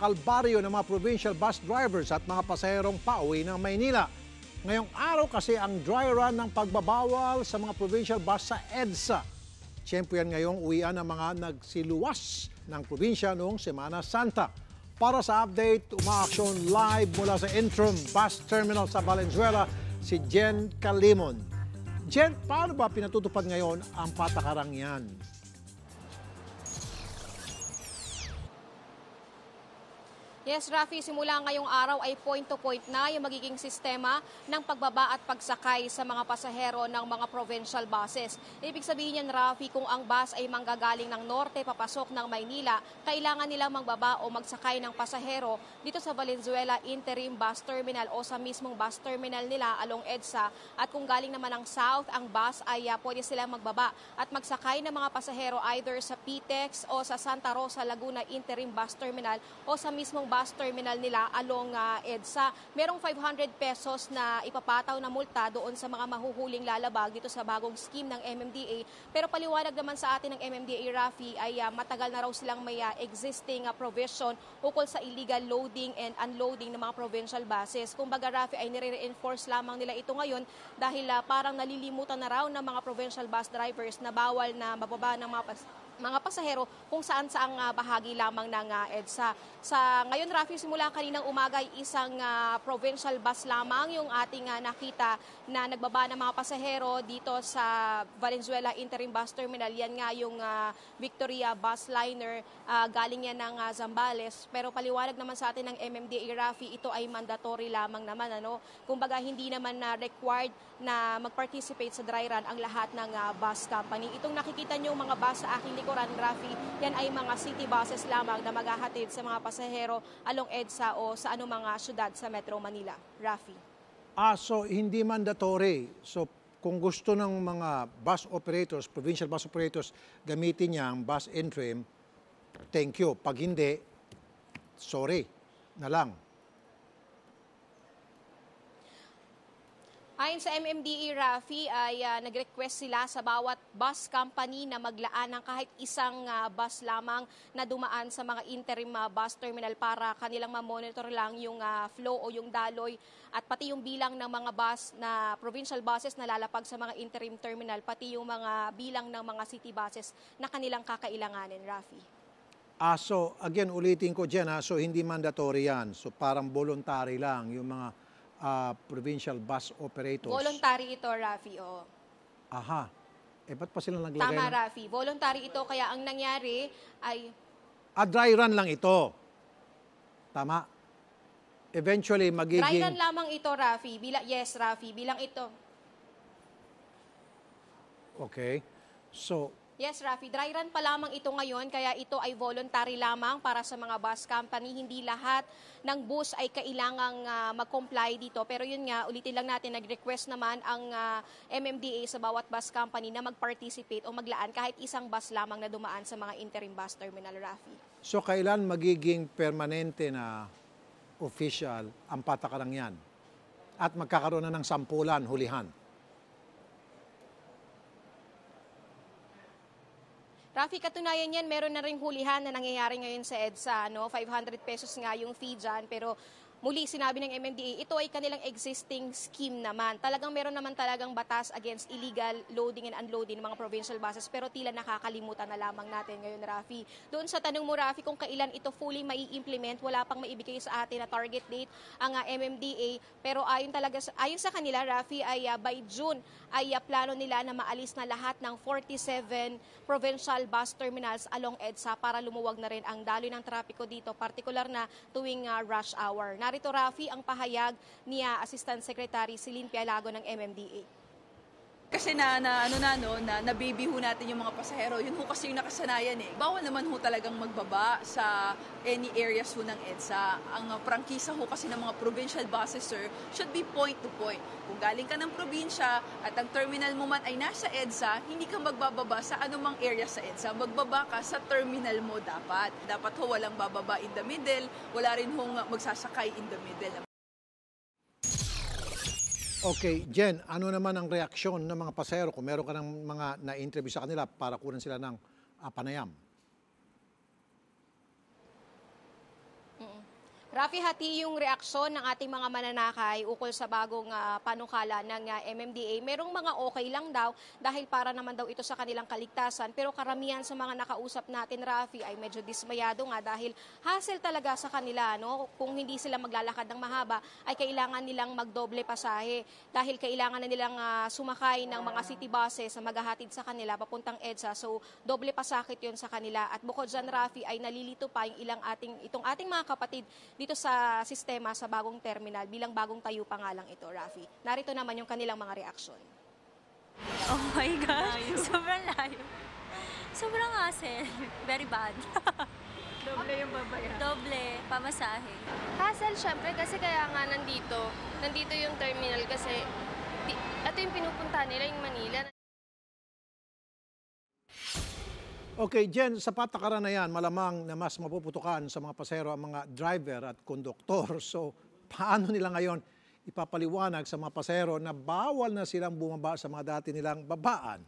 kalbaryo ng mga provincial bus drivers at mga pasaherong pauwi ng Maynila. Ngayong araw kasi ang dry run ng pagbabawal sa mga provincial bus sa EDSA. Tiyempo yan ngayong uwian ng mga nagsiluwas ng probinsya noong Semana Santa. Para sa update, umaaksyon live mula sa Interim Bus Terminal sa Valenzuela, si Jen Calimon. Jen, paano ba pinatutupad ngayon ang patakarang yan? Yes, Rafi, simula ngayong araw ay point-to-point na yung magiging sistema ng pagbaba at pagsakay sa mga pasahero ng mga provincial buses. Ibig sabihin yan, Rafi, kung ang bus ay manggagaling ng norte papasok ng Maynila, kailangan nilang magbaba o magsakay ng pasahero dito sa Valenzuela Interim Bus Terminal o sa mismong bus terminal nila along EDSA. At kung galing naman ng south, ang bus ay pwede silang magbaba at magsakay ng mga pasahero either sa PTEX o sa Santa Rosa, Laguna Interim Bus Terminal o sa mismong bus terminal nila along EDSA. Merong 500 pesos na ipapataw na multa doon sa mga mahuhuling lalabag dito sa bagong scheme ng MMDA. Pero paliwanag naman sa atin ng MMDA, Rafi, ay matagal na raw silang may existing provision ukol sa illegal loading and unloading ng mga provincial buses. Kumbaga, Rafi, ay nire-reinforce lamang nila ito ngayon dahil parang nalilimutan na raw ng mga provincial bus drivers na bawal na mababa ng mga pasahero kung saan-saang bahagi lamang ng EDSA. Sa ngayon, Rafi, simula kaninang umaga ay isang provincial bus lamang yung ating nakita na nagbaba ng mga pasahero dito sa Valenzuela Interim Bus Terminal. Yan nga yung Victoria Bus Liner, galing yan ng Zambales. Pero paliwanag naman sa atin ng MMDA, Rafi, ito ay mandatory lamang naman. Kumbaga, hindi naman required na mag-participate sa dry run ang lahat ng bus company. Itong nakikita nyo mga bus sa aking likuran, Rafi, yan ay mga city buses lamang na maghahatid sa mga pasahero along EDSA o sa anumang syudad sa Metro Manila. Rafi. So hindi mandatory. So kung gusto ng mga bus operators, provincial bus operators, gamitin niya ang bus interim, thank you. Pag hindi, sorry na lang. Ayon sa MMDA, Rafi, ay nag-request sila sa bawat bus company na maglaan ng kahit isang bus lamang na dumaan sa mga interim bus terminal para kanilang ma-monitor lang yung flow o yung daloy at pati yung bilang ng mga bus na provincial buses na lalapag sa mga interim terminal, pati yung mga bilang ng mga city buses na kanilang kakailanganin, Rafi. So again, ulitin ko dyan, so hindi mandatory yan. So parang voluntary lang yung mga provincial bus operators. Voluntary ito, Rafi, o. Aha. Ba't pa sila naglagay Tama, Rafi. Voluntary ito, kaya ang nangyari ay... dry run lang ito. Tama. Eventually, magiging... Dry run lamang ito, Rafi. Yes, Rafi. Bilang ito. Okay. So... Yes, Rafi. Dry run pa lamang ito ngayon, kaya ito ay voluntary lamang para sa mga bus company. Hindi lahat ng bus ay kailangang mag-comply dito. Pero yun nga, ulitin lang natin, nag-request naman ang MMDA sa bawat bus company na mag-participate o maglaan kahit isang bus lamang na dumaan sa mga interim bus terminal, Rafi. So kailan magiging permanente na official ang patakarang yan? At magkakaroon na ng sampulan, hulihan? Rafi, katunayan yan, meron na ring hulihan na nangyayari ngayon sa EDSA. 500 pesos nga yung fee dyan, pero muli sinabi ng MMDA, ito ay kanilang existing scheme naman. Talagang meron naman talagang batas against illegal loading and unloading ng mga provincial buses, pero tila nakakalimutan na lamang natin ngayon, Rafi. Doon sa tanong mo, Rafi, kung kailan ito fully mai-implement, wala pang maibigay sa atin na target date ang MMDA, pero ayon sa kanila, Rafi, ay by June ay plano nila na maalis na lahat ng 47 provincial bus terminals along EDSA para lumuwag na rin ang daloy ng trapiko dito, partikular na tuwing rush hour. Narito, Rafi, ang pahayag ni Assistant Secretary Celine Pialago ng MMDA. Kasi nababy ho natin yung mga pasahero, yun ho kasi yung nakasanayan eh. Bawal naman ho talagang magbaba sa any areas ho ng EDSA. Ang prangkisa ho kasi ng mga provincial buses, sir, should be point to point. Kung galing ka ng probinsya at ang terminal mo man ay nasa EDSA, hindi ka magbababa sa anumang area sa EDSA. Magbaba ka sa terminal mo dapat. Dapat ho walang bababa in the middle, wala rin ho magsasakay in the middle. Okay, Jen, ano naman ang reaksyon ng mga pasahero kung meron ka ng mga na-interview sa kanila para kunin sila ng panayam? Rafi, hati yung reaksyon ng ating mga mananakay ukol sa bagong panukala ng MMDA. Merong mga okay lang daw dahil para naman daw ito sa kanilang kaligtasan. Pero karamihan sa mga nakausap natin, Rafi, ay medyo dismayado nga dahil hassle talaga sa kanila. No? Kung hindi sila maglalakad ng mahaba, ay kailangan nilang magdoble pasahe dahil kailangan na nilang sumakay ng mga city buses na maghahatid sa kanila papuntang EDSA. So, doble pasakit yun sa kanila. At bukod dyan, Rafi, ay nalilito pa yung itong ating mga kapatid dito sa sistema sa bagong terminal bilang bagong tayo pa nga lang ito, Rafi. Narito naman yung kanilang mga reaksyon. Oh my gosh, sobrang layo. Sobrang hassle. Very bad. Doble yung babayaran. Doble, pamasahe. Hassle syempre kasi kaya nga nandito yung terminal kasi ito yung pinupunta nila, yung Manila. Okay, Jen, sa patakaran na yan, malamang na mas mapuputukan sa mga pasahero ang mga driver at konduktor. So, paano nila ngayon ipapaliwanag sa mga pasahero na bawal na silang bumaba sa mga dati nilang babaan?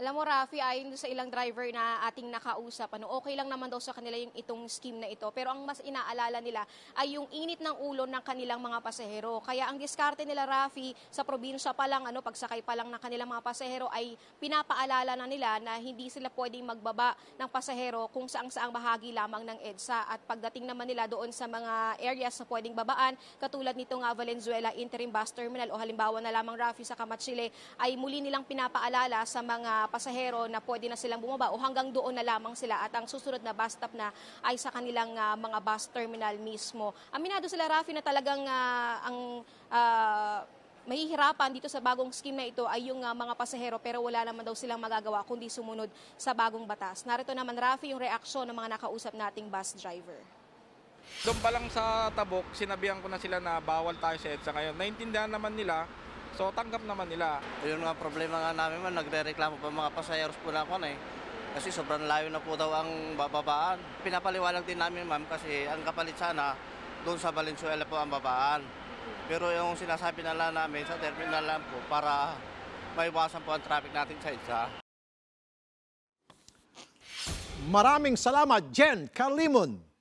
Alam mo, Rafi, ayon sa ilang driver na ating nakausap, okay lang naman daw sa kanila yung itong scheme na ito. Pero ang mas inaalala nila ay yung init ng ulo ng kanilang mga pasahero. Kaya ang diskarte nila, Rafi, sa probinsya pa lang, pagsakay pa lang ng kanilang mga pasahero, ay pinapaalala na nila na hindi sila pwedeng magbaba ng pasahero kung saang bahagi lamang ng EDSA. At pagdating naman nila doon sa mga areas na pwedeng babaan, katulad nito nga Valenzuela Interim Bus Terminal o halimbawa na lamang, Rafi, sa Kamatsile, ay muli nilang pinapaalala sa mga pasahero na pwede na silang bumaba o hanggang doon na lamang sila at ang susunod na bus stop na ay sa kanilang mga bus terminal mismo. Aminado sila, Rafi, na talagang mahihirapan dito sa bagong scheme na ito ay yung mga pasahero pero wala naman daw silang magagawa kundi sumunod sa bagong batas. Narito naman, Rafi, yung reaksyon ng mga nakausap nating bus driver. Doon pa lang sa Tabok, sinabihan ko na sila na bawal tayo sa EDSA ngayon. Naintindihan naman nila. So, tanggap naman nila. Yun nga problema nga namin man, nagre-reklamo pa mga pasayeros po na ako na eh. Kasi sobrang layo na po daw ang babaan. Pinapaliwanag din namin, ma'am, kasi ang kapalit sana doon sa Valenzuela po ang babaan. Pero yung sinasabi na lang namin sa terminal lang po para maiwasan po ang traffic natin sa EDSA. Maraming salamat, Jen Carlimon.